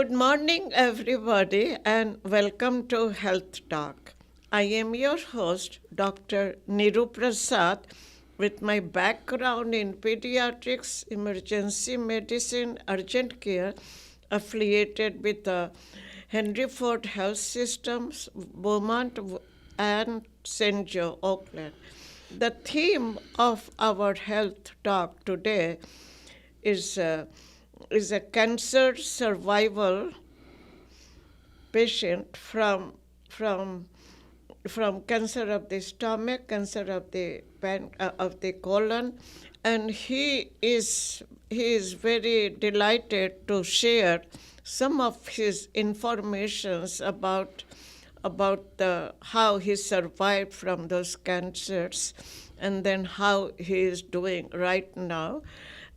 Good morning, everybody, and welcome to Health Talk. I am your host, Dr. Niru Prasad, with my background in pediatrics, emergency medicine, urgent care, affiliated with the Henry Ford Health Systems, Beaumont, and St. Joe, Oakland. The theme of our health talk today is a cancer survival patient from cancer of the stomach, cancer of the colon, and he is very delighted to share some of his informations about how he survived from those cancers, and then how he is doing right now.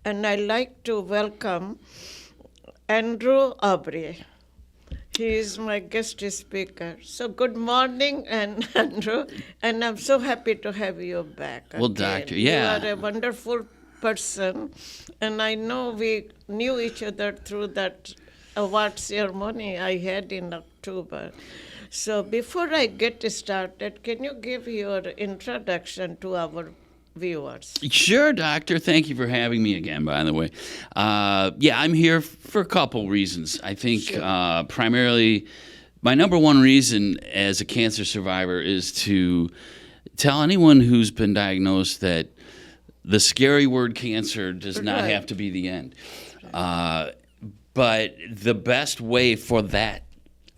And I'd like to welcome Andrew Aubrey. He is my guest speaker. So good morning, and Andrew, and I'm so happy to have you back. Well, again. Doctor, yeah. You are a wonderful person, and I know we knew each other through that award ceremony I had in October. So before I get started, can you give your introduction to our viewers? Sure, Doctor. Thank you for having me again, by the way. I'm here for a couple reasons. I think Sure. primarily my number one reason as a cancer survivor is to tell anyone who's been diagnosed that the scary word cancer does not Right. have to be the end. But the best way for that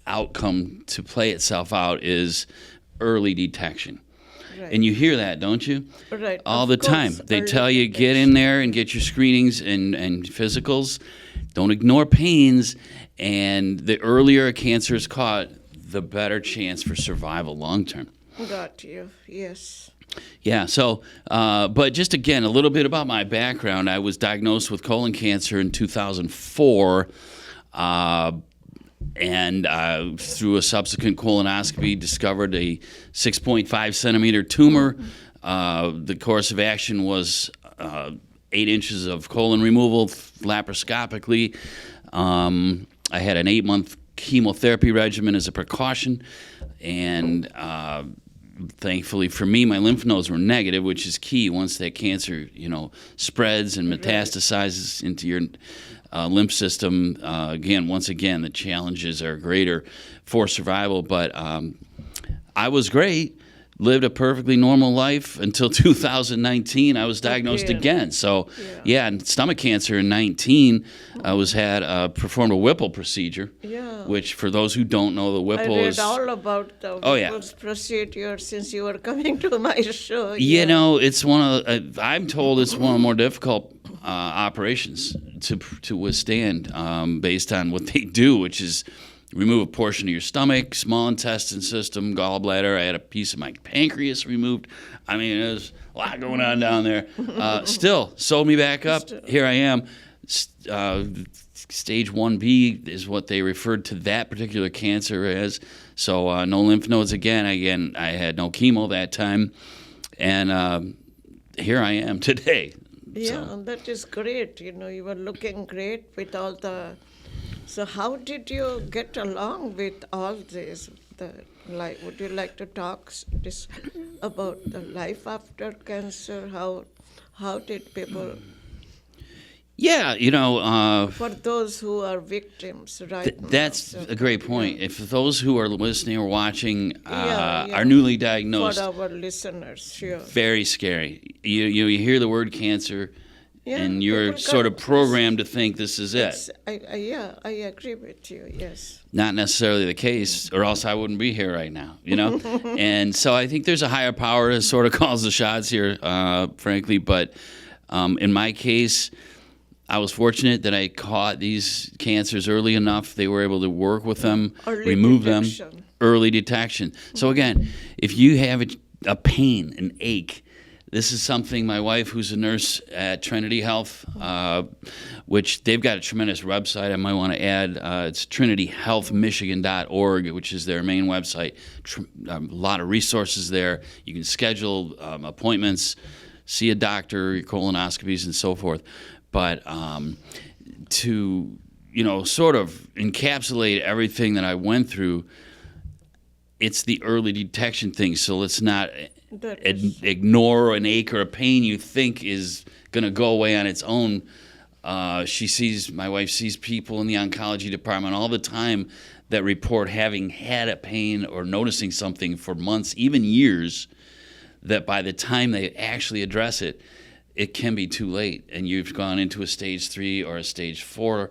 outcome to play itself out is early detection. Right. And you hear that, don't you? Right, All of the course, time. They early tell you, get detection. in there and get your screenings and physicals. Don't ignore pains. And the earlier a cancer is caught, the better chance for survival long term. Got you, yes. Yeah, so, but just again, a little bit about my background. I was diagnosed with colon cancer in 2004. And through a subsequent colonoscopy, discovered a 6.5 centimeter tumor. The course of action was 8 inches of colon removal laparoscopically. I had an 8-month chemotherapy regimen as a precaution, and thankfully for me, my lymph nodes were negative, which is key. Once that cancer, spreads and metastasizes into your lymph system, once again, the challenges are greater for survival. But I was great, lived a perfectly normal life until 2019. I was diagnosed again. So, and stomach cancer in 19. I performed a Whipple procedure. Yeah. Which, for those who don't know, the I Whipple read is. all about the Whipple's procedure since you were coming to my show. It's one of. I'm told it's one of the more difficult operations to withstand, based on what they do, which is remove a portion of your stomach, small intestine system, gallbladder. I had a piece of my pancreas removed. I mean, there's a lot going on down there. Still, sewed me back up. Here I am. Stage 1B is what they referred to that particular cancer as. So no lymph nodes again. I had no chemo that time. And here I am today. Yeah, and that is great. You were looking great with all the. So how did you get along with all this? Would you like to talk about the life after cancer? How did people? Yeah, for those who are victims, right? That's a great point. If those who are listening or watching Yeah. are newly diagnosed, For our listeners, sure. very scary. You hear the word cancer, Yeah, and you're people sort of got- programmed to think this is it. I agree with you, yes. Not necessarily the case, or else I wouldn't be here right now, And so I think there's a higher power that sort of calls the shots here, frankly. But in my case, I was fortunate that I caught these cancers early enough. They were able to work with them, remove them, early detection. So again, if you have a pain, an ache, this is something my wife, who's a nurse at Trinity Health, which they've got a tremendous website. I might want to add. It's trinityhealthmichigan.org, which is their main website. A lot of resources there. You can schedule appointments, see a doctor, your colonoscopies, and so forth. But to sort of encapsulate everything that I went through, it's the early detection thing. So let's not ignore an ache or a pain you think is going to go away on its own. My wife sees people in the oncology department all the time that report having had a pain or noticing something for months, even years, that by the time they actually address it, it can be too late, and you've gone into a stage 3 or a stage 4,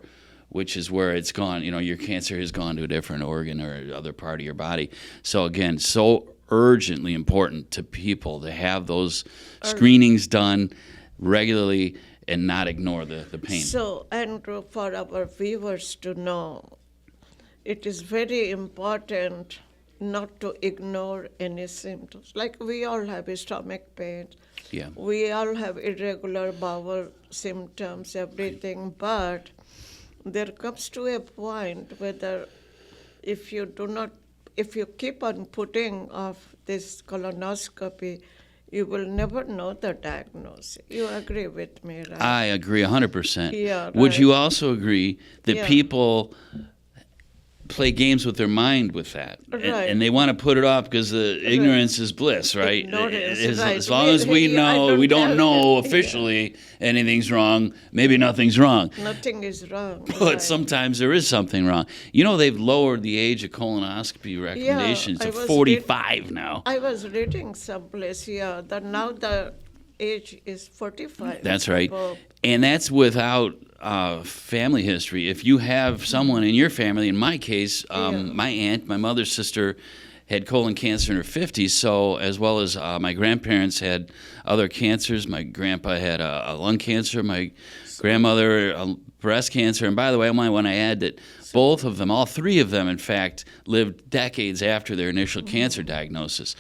which is where it's gone. Your cancer has gone to a different organ or other part of your body. So again, so urgently important to people to have those screenings done regularly and not ignore the pain. So, Andrew, for our viewers to know, it is very important not to ignore any symptoms. Like we all have stomach pain. Yeah. We all have irregular bowel symptoms, everything, but there comes to a point whether if you keep on putting off this colonoscopy, you will never know the diagnosis. You agree with me, right? I agree 100%. Yeah, Would right. you also agree that Yeah. people play games with their mind with that? Right. And they want to put it off because the ignorance is bliss, right? Ignorance, As, right. as long as we know, we don't know officially anything's wrong, maybe nothing's wrong. Nothing is wrong. But right. sometimes there is something wrong. They've lowered the age of colonoscopy recommendations I to was 45 now. I was reading someplace, that now the age is 45. That's right. Above. And that's without family history. If you have someone in your family, in my case, my aunt, my mother's sister, had colon cancer in her 50s, so as well as my grandparents had other cancers. My grandpa had a lung cancer, my grandmother breast cancer. And by the way, I might want to add that both of them, all three of them, in fact, lived decades after their initial cancer diagnosis.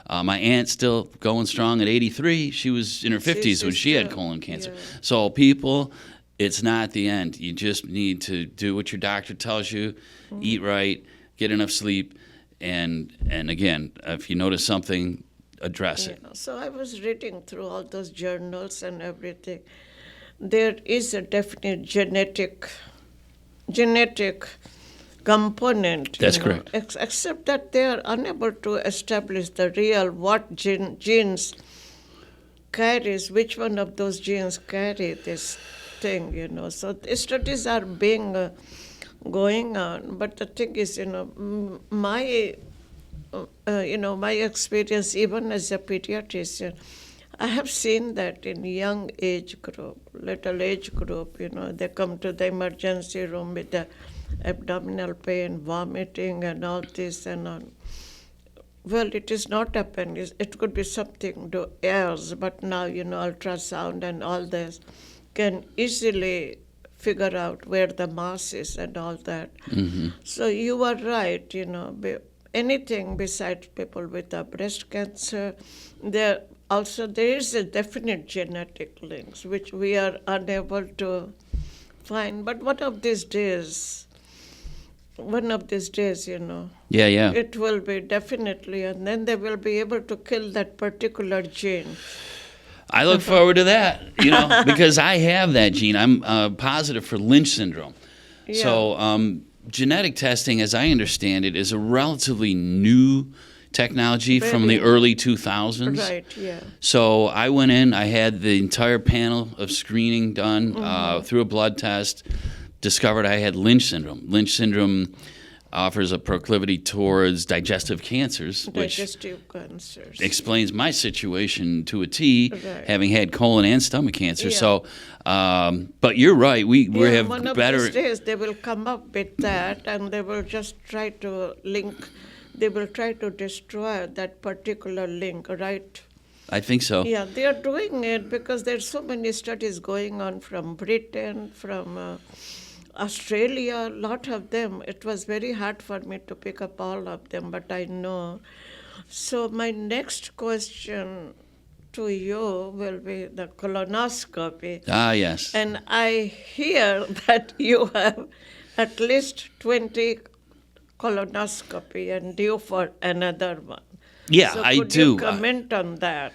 My aunt's still going strong at 83. She was in her 50s when she had colon cancer. Yeah. So people, it's not the end. You just need to do what your doctor tells you, eat right, get enough sleep, and again, if you notice something, address it. So I was reading through all those journals and everything. There is a definite genetic component. That's correct. Except that they are unable to establish the real what genes carries, which one of those genes carry this thing, So the studies are being going on, but the thing is, my experience, even as a pediatrician, I have seen that in young age group, little age group, they come to the emergency room with the abdominal pain, vomiting, and all this and on. Well, it is not appendix. It could be something else, but now, ultrasound and all this can easily figure out where the mass is and all that. Mm-hmm. So you are right, anything besides people with breast cancer, there is a definite genetic links which we are unable to find. But one of these days, Yeah. it will be definitely, and then they will be able to kill that particular gene. I look forward to that, because I have that gene. I'm positive for Lynch syndrome. Yeah. So genetic testing, as I understand it, is a relatively new technology from the early 2000s. Right, yeah. So I went in, I had the entire panel of screening done through a blood test, discovered I had Lynch syndrome. Lynch syndrome offers a proclivity towards digestive cancers, which explains my situation to a T, having had colon and stomach cancer. Yeah. So, but you're right. We have one of better. these days they will come up with that, and they will just try to link. They will try to destroy that particular link, right? I think so. Yeah, they are doing it because there's so many studies going on from Britain, from Australia, a lot of them. It was very hard for me to pick up all of them, but I know. So my next question to you will be the colonoscopy. Ah, yes. And I hear that you have at least 20 colonoscopy and due for another one. Yeah, so I could do. You comment on that?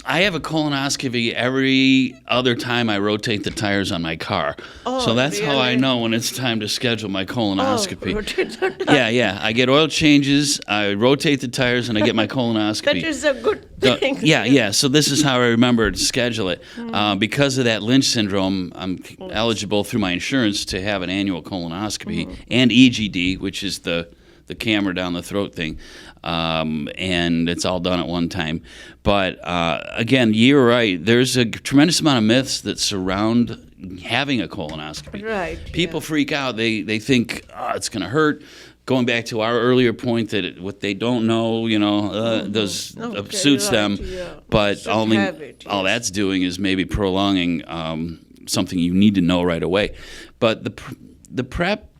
I have a colonoscopy every other time I rotate the tires on my car. Oh, So that's how I really? know when it's time to schedule my colonoscopy. rotate the tire. Yeah. I get oil changes, I rotate the tires, and I get my That colonoscopy. is a good So, thing. yeah. So this is how I remember to schedule it. Because of that Lynch syndrome, I'm eligible through my insurance to have an annual colonoscopy and EGD, which is the camera down the throat thing, and it's all done at one time. But again, you're right. There's a tremendous amount of myths that surround having a colonoscopy. Right, People yeah. freak out. They think it's going to hurt. Going back to our earlier point that what they don't know, does Okay, suits right, them, yeah. but Should only have it, all yes. that's doing is maybe prolonging something you need to know right away. But the prep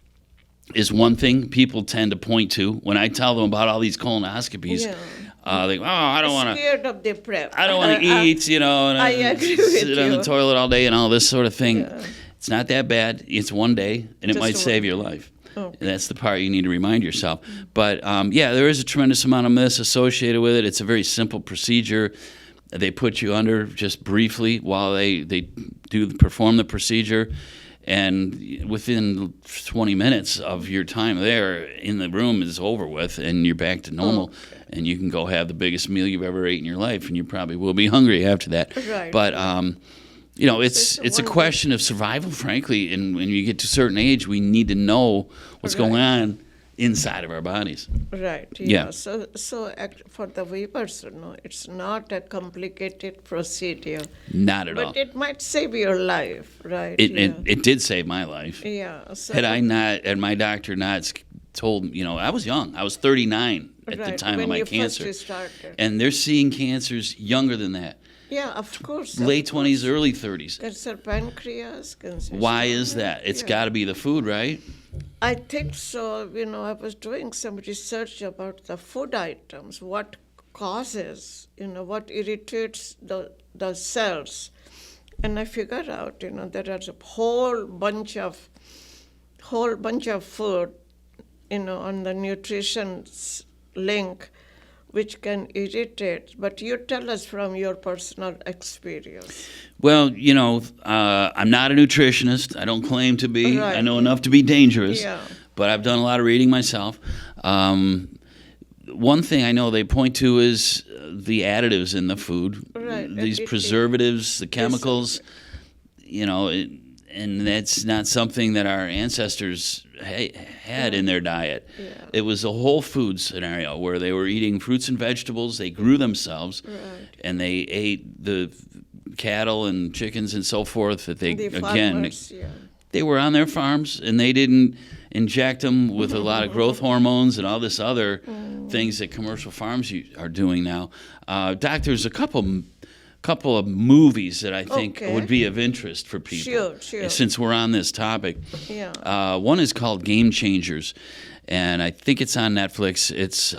is one thing people tend to point to when I tell them about all these colonoscopies. Yeah. They go, I don't want to. Scared of the prep. I don't want to eat, and I agree with sit on the you. toilet all day and all this sort of thing. Yeah. It's not that bad. It's one day, and it Just might one save day. your life. Okay. And that's the part you need to remind yourself. But there is a tremendous amount of myths associated with it. It's a very simple procedure. They put you under just briefly while they perform the procedure. And within 20 minutes of your time there in the room is over with, and you're back to normal. Okay. And you can go have the biggest meal you've ever ate in your life, and you probably will be hungry after that. Right. But it's it's a a question of survival, frankly. And when you get to a certain age, we need to know what's going on inside of our bodies. Right. Yeah. Yeah. So for the viewers, it's not a complicated procedure. Not at all. But it might save your life, right? It did save my life. Yeah. So Had my doctor not told me, I was young. I was 39 at the right, time of when my you cancer. First started. And they're seeing cancers younger than that. Yeah, of course. Late 20s, early 30s. Cancer pancreas, cancer. Why is stomach, that? It's yeah. got to be the food, right? I think so. I was doing some research about the food items, what causes, what irritates the cells. And I figured out, there is a whole bunch of food, on the nutrition link, which can irritate. But you tell us from your personal experience. Well, I'm not a nutritionist. I don't claim to be. Right. I know enough to be dangerous. Yeah. But I've done a lot of reading myself. One thing I know they point to is the additives in the food. Right. These preservatives, the chemicals, and that's not something that our ancestors had in their diet. Yeah. It was a whole food scenario where they were eating fruits and vegetables. They grew themselves, Right. and they ate the cattle and chickens and so forth that they, The again, farmers, yeah. they were on their farms, and they didn't inject them with a lot of growth hormones and all this other things that commercial farms are doing now. There's a couple of movies that I think Okay. would be of interest for people. Sure. Since we're on this topic. Yeah. One is called Game Changers, and I think it's on Netflix. It's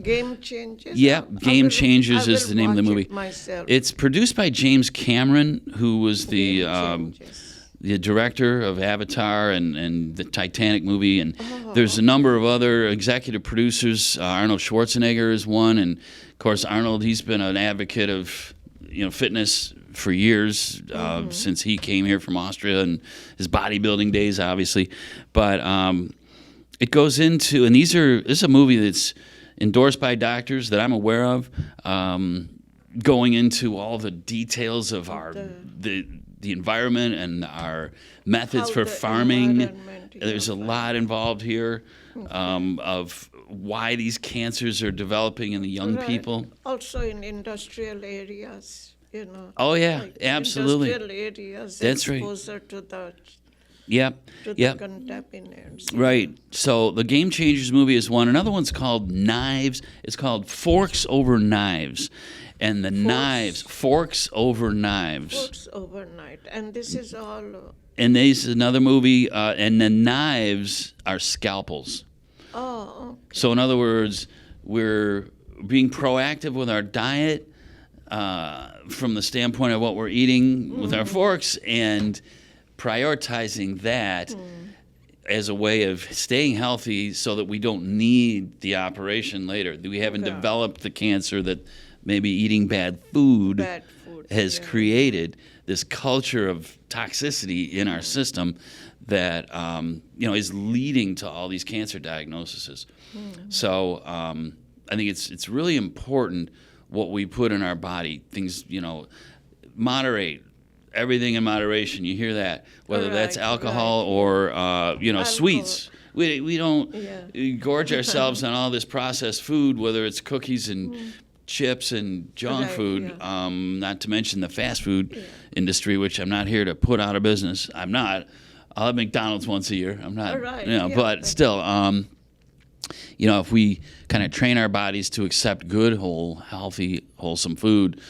Game Changers? yeah, I Game will- Changers I is will the name of the watch movie. it myself. It's produced by James Cameron, who was the Game Changers. the director of Avatar and the Titanic movie, and there's a number of other executive producers. Arnold Schwarzenegger is one, and of course Arnold, he's been an advocate of fitness for years, since he came here from Austria and his bodybuilding days, obviously. But it goes into, and this is a movie that's endorsed by doctors that I'm aware of, going into all the details of the environment and our methods How for the farming. environment, There's a lot involved here of why these cancers are developing in the young Right. people. Also in industrial areas, Oh, yeah, like absolutely. Industrial areas, That's right. exposure to the Yep, yep. contaminants. Right. So the Game Changers movie is one. Another one's called Knives. It's called Forks Over Knives. And the knives, forks over knives. Works overnight, and this is all. And this is another movie, and the knives are scalpels. Oh, okay. So in other words, we're being proactive with our diet from the standpoint of what we're eating with our forks, and prioritizing that as a way of staying healthy so that we don't need the operation later. We haven't Okay. developed the cancer that maybe eating bad food, Bad food, has yeah. created this culture of toxicity in our system that is leading to all these cancer diagnoses. So I think it's really important what we put in our body. Things, moderate. Everything in moderation. You hear that, whether that's Right, alcohol right. or sweets. We don't Yeah. gorge ourselves on all this processed food, whether it's cookies and chips and junk Right, food. yeah. Not to mention the fast food industry, which I'm not here to put out of business. I'm not. I'll have McDonald's once a year. I'm not. Right, But still, if we kind of train our bodies to accept good, whole, healthy, wholesome food,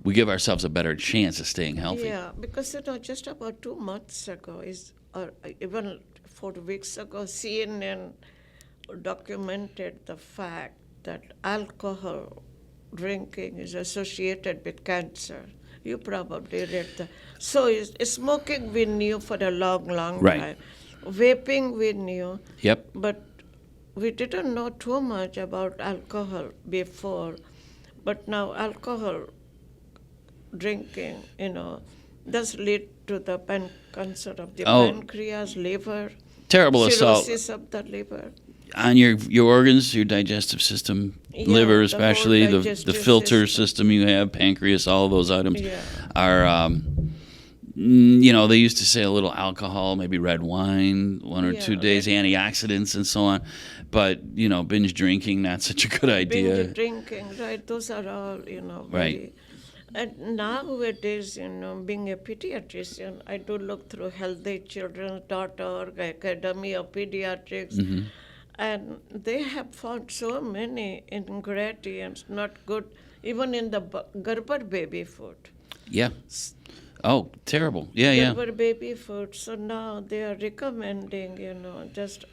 we give ourselves a better chance of staying healthy. Yeah, because just about 2 months ago, or even 4 weeks ago, CNN documented the fact that alcohol drinking is associated with cancer. You probably read that. So smoking we knew for a long, long Right. time. Vaping we knew. Yep. But we didn't know too much about alcohol before. But now alcohol drinking, does lead to the cancer of the pancreas, liver, Terrible assault cirrhosis of the liver. on your organs, your digestive system, Yeah, liver the whole especially, the digestive filter system. system you have, pancreas, all of those items Yeah. are, they used to say a little alcohol, maybe red wine, 1 or 2 Yeah, days, antioxidants and so on. But, binge drinking, not such a good idea. Binge drinking, right? Those are all, Right. very. And nowadays, being a pediatrician, I do look through healthychildren.org, Academy of Pediatrics, and they have found so many ingredients not good, even in the Gerber baby food. Yeah. Oh, terrible. Yeah. Gerber baby food. So now they are recommending, just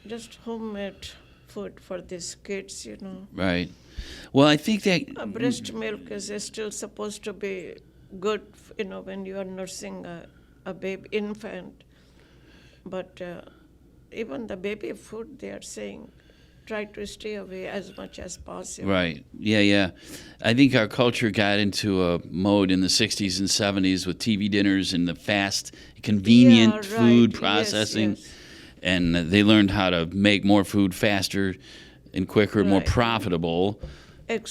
homemade food for these kids, Right. Well, I think that Breast milk is still supposed to be good, when you are nursing a baby infant. But even the baby food, they are saying, try to stay away as much as possible. Right. Yeah. I think our culture got into a mode in the 60s and 70s with TV dinners and the fast, convenient Yeah, right. food Yes, processing. yes. And they learned how to make more food faster and quicker, more Right. profitable,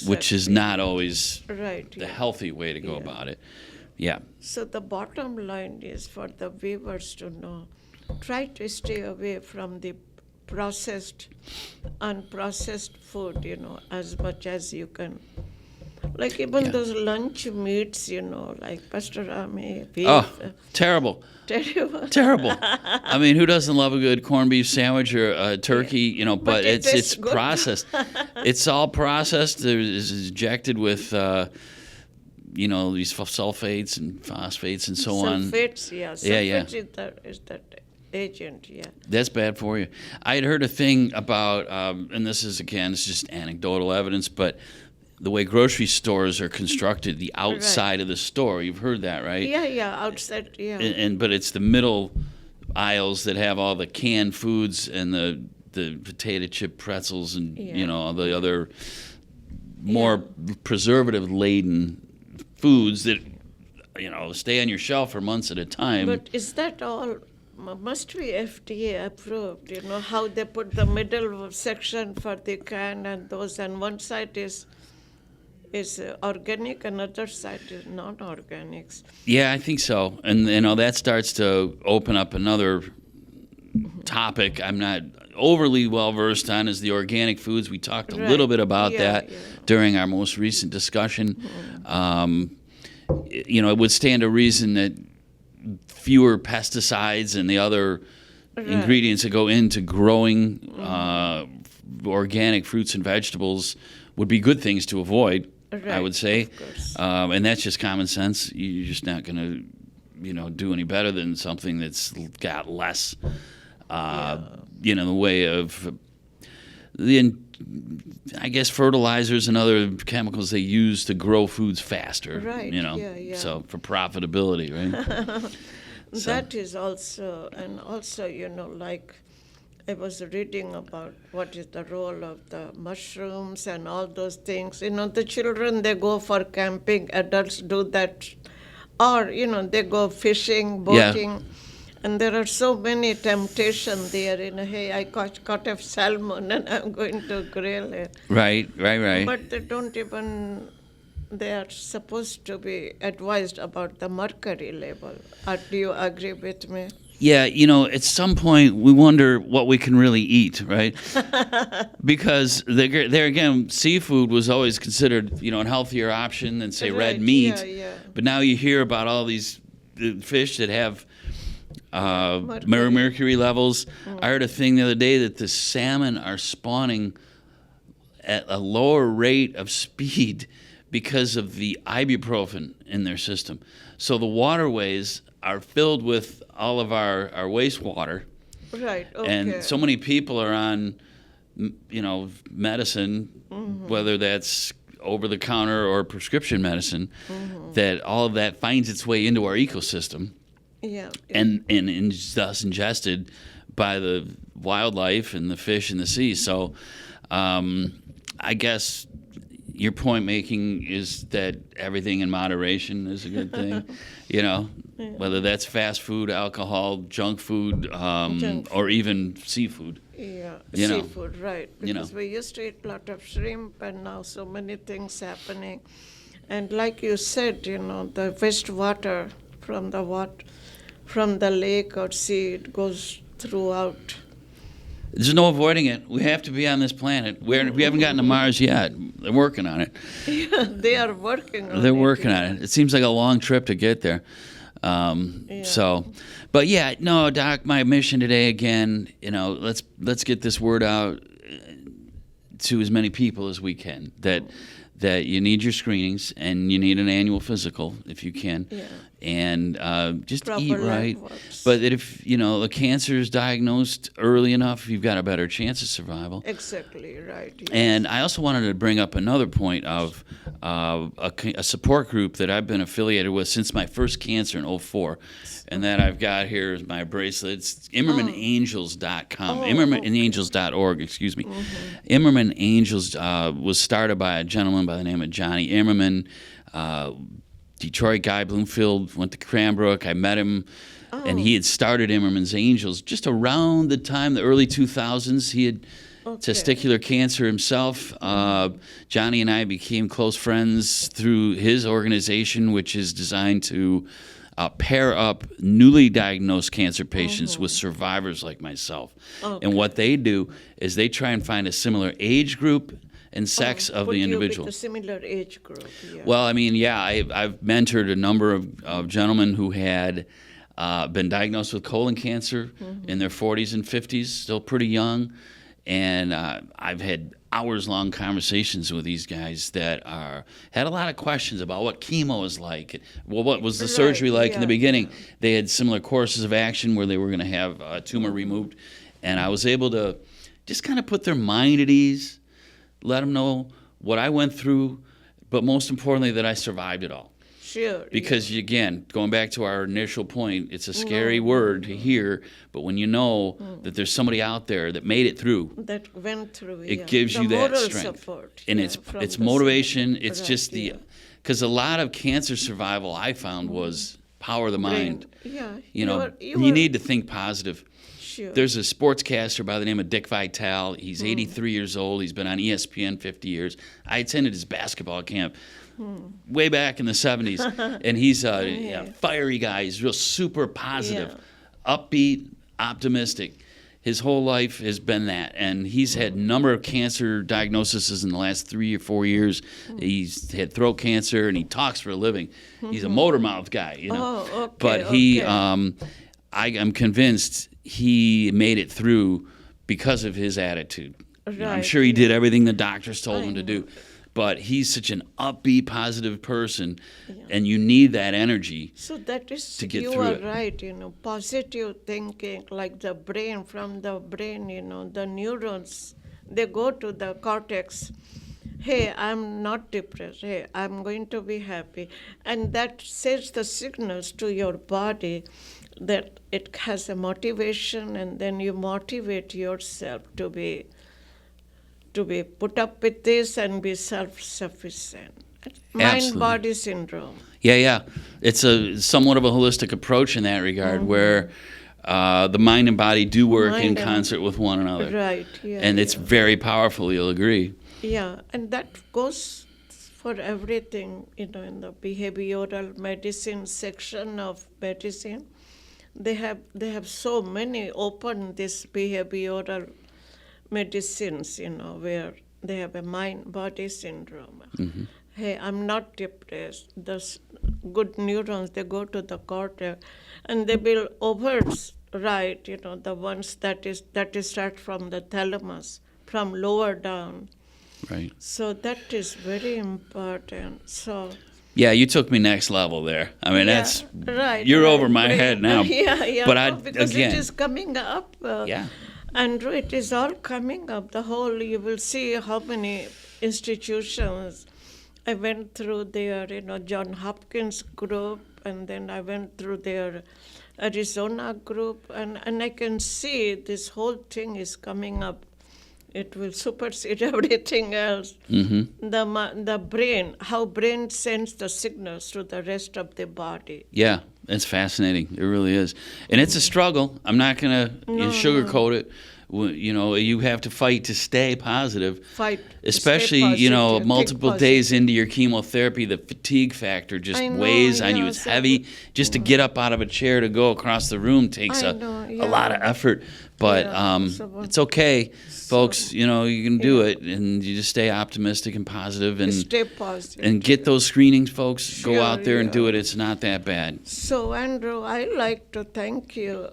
which is Exactly. not always Right. the yeah. healthy way to go Yeah. about it. Yeah. So the bottom line is for the viewers to know, try to stay away from the processed, unprocessed food, as much as you can. Like even those lunch meats, like pastrami, beef. Oh, terrible. Terrible. Terrible. I mean, who doesn't love a good corned beef sandwich or a turkey? But it it's tastes good. processed. It's all processed. It's injected with these sulfates and phosphates and so on. Sulfates, yeah. Yeah. Sulfates is that agent, yeah. That's bad for you. I had heard a thing about, and this is just anecdotal evidence, but the way grocery stores are constructed, the outside of the store. You've heard that, right? Yeah, outside, yeah. But it's the middle aisles that have all the canned foods and the potato chip pretzels and all the other more preservative laden foods that stay on your shelf for months at a time. But is that all? Must be FDA approved, how they put the middle section for the can and those, and one side is organic, another side is non-organics. Yeah, I think so. And that starts to open up another topic I'm not overly well versed on, is the organic foods. We talked a little bit about that during our most recent discussion. It would stand to reason that fewer pesticides and the other ingredients that go into growing organic fruits and vegetables would be good things to avoid. I would say, of course. And that's just common sense. You're just not going to, do any better than something that's got less, the way of fertilizers and other chemicals they use to grow foods faster. Right. Yeah. So for profitability, right? That is also, like I was reading about what is the role of the mushrooms and all those things. You know, the children, they go for camping, adults do that. Or, you know, they go fishing, Yeah. boating. And there are so many temptations there. You know, hey, I caught a salmon and I'm going to grill it. Right. But they don't even, they are supposed to be advised about the mercury level. Do you agree with me? Yeah, at some point we wonder what we can really eat, right? Because there again, seafood was always considered, a healthier option than say red Right, meat. yeah. But now you hear about all these fish that have Mercury. mercury levels. I heard a thing the other day that the salmon are spawning at a lower rate of speed because of the ibuprofen in their system. So the waterways are filled with all of our wastewater. Right, okay. And so many people are on, medicine, whether that's over the counter or prescription medicine, that all of that finds its way into our ecosystem Yeah. and thus ingested by the wildlife and the fish in the sea. So I guess your point making is that everything in moderation is a good thing, whether that's fast food, alcohol, junk food, or even seafood. Yeah, know. seafood, right. Because we used to eat a lot of shrimp and now so many things happening. And like you said, the wastewater from the lake or sea, it goes throughout. There's no avoiding it. We have to be on this planet. We haven't gotten to Mars yet. They're working on it. Yeah, they are working on it. They're working on it. It seems like a long trip to get there. So, but yeah, no, Doc, my mission today again, let's get this word out to as many people as we can that you need your screenings and you need an annual physical if you can. Yeah. And just Proper eat right. lab works. But that if, the cancer is diagnosed early enough, you've got a better chance of survival. Exactly, right. Yes. And I also wanted to bring up another point of a support group that I've been affiliated with since my first cancer in 2004. And that I've got here is my bracelet. It's ImmermanAngels.com. ImmermanAngels.org, excuse me. Immerman Angels was started by a gentleman by the name of Johnny Immerman. Detroit guy, Bloomfield, went to Cranbrook. I met him, and he had started Immerman's Angels just around the time, the early 2000s. He had testicular cancer himself. Johnny and I became close friends through his organization, which is designed to pair up newly diagnosed cancer patients with survivors like myself. And what they do is they try and find a similar age group and sex of the individual. Would you be the similar age group? Yeah. Well, I mean, I've mentored a number of gentlemen who had been diagnosed with colon cancer in their 40s and 50s, still pretty young. And I've had hours-long conversations with these guys that had a lot of questions about what chemo is like. Well, what was the surgery like in the beginning? They had similar courses of action where they were going to have a tumor removed. And I was able to just kind of put their mind at ease, let them know what I went through, but most importantly, that I survived it all. Sure. Because, again, going back to our initial point, it's a scary word to hear, but when you know that there's somebody out there that made it through, that went through, it gives you that moral strength. Support, and it's motivation. It's just the because a lot of cancer survival I found was power of the mind. Yeah. You need to think positive. Sure. There's a sportscaster by the name of Dick Vitale. He's 83 years old. He's been on ESPN 50 years. I attended his basketball camp way back in the 70s. And he's a fiery guy. He's real super positive, upbeat, optimistic. His whole life has been that. And he's had a number of cancer diagnoses in the last 3 or 4 years. He's had throat cancer, and he talks for a living. He's a motor mouth guy, But he, I am convinced he made it through because of his attitude. I'm sure he did everything the doctors told him to do. But he's such an upbeat, positive person, and you need that energy so that is, to get you through are it. Right, positive thinking, like the brain, from the brain, the neurons, they go to the cortex. Hey, I'm not depressed. Hey, I'm going to be happy. And that sends the signals to your body. that it has a motivation, and then you motivate yourself to be put up with this and be self-sufficient. Mind-body syndrome. Yeah. It's somewhat of a holistic approach in that regard, where the mind and body do work in concert with one another. Right, yeah. And it's very powerful, you'll agree. Yeah, and that goes for everything, in the behavioral medicine section of medicine. They have so many open this behavioral medicines, where they have a mind-body syndrome. Mm-hmm. Hey, I'm not depressed. The good neurons, they go to the cortex, and they will override, the ones that start from the thalamus, from lower down. Right. So that is very important. So yeah, you took me next level there. I mean, that's right. You're over my head now. Yeah. But because again, it is coming up. Yeah. Andrew, it is all coming up. You will see how many institutions. I went through their, John Hopkins group, and then I went through their Arizona group, and I can see this whole thing is coming up. It will supersede everything else. Mm-hmm. The brain, how brain sends the signals to the rest of the body. Yeah, it's fascinating. It really is. And it's a struggle. I'm not going to sugarcoat it. You have to fight to stay positive. Especially, stay positive, multiple days into your chemotherapy, the fatigue factor just weighs on you. It's heavy. Just to get up out of a chair to go across the room takes a lot of effort. But it's okay, folks. You can do it, and you just stay optimistic and positive, and stay positive, and get those screenings, folks. Go out there and do it. It's not that bad. So, Andrew, I like to thank you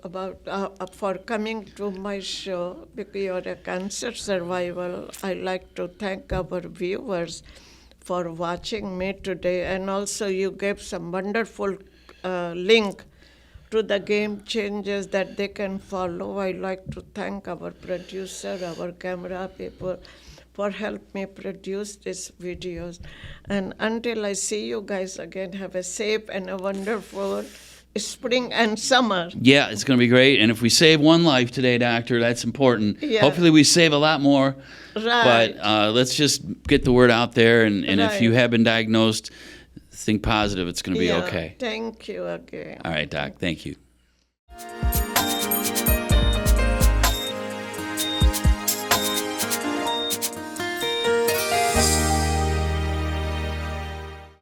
for coming to my show, because you're a cancer survivor. I like to thank our viewers for watching me today, and also you gave some wonderful link to the game changers that they can follow. I like to thank our producer, our camera people, for helping me produce these videos. And until I see you guys again, have a safe and a wonderful spring and summer. Yeah, it's going to be great. And if we save one life today, Doctor, that's important. Yeah. Hopefully we save a lot more. Right. But let's just get the word out there. And if you have been diagnosed, think positive. It's going to be okay. Thank you again. All right, Doc. Thank you.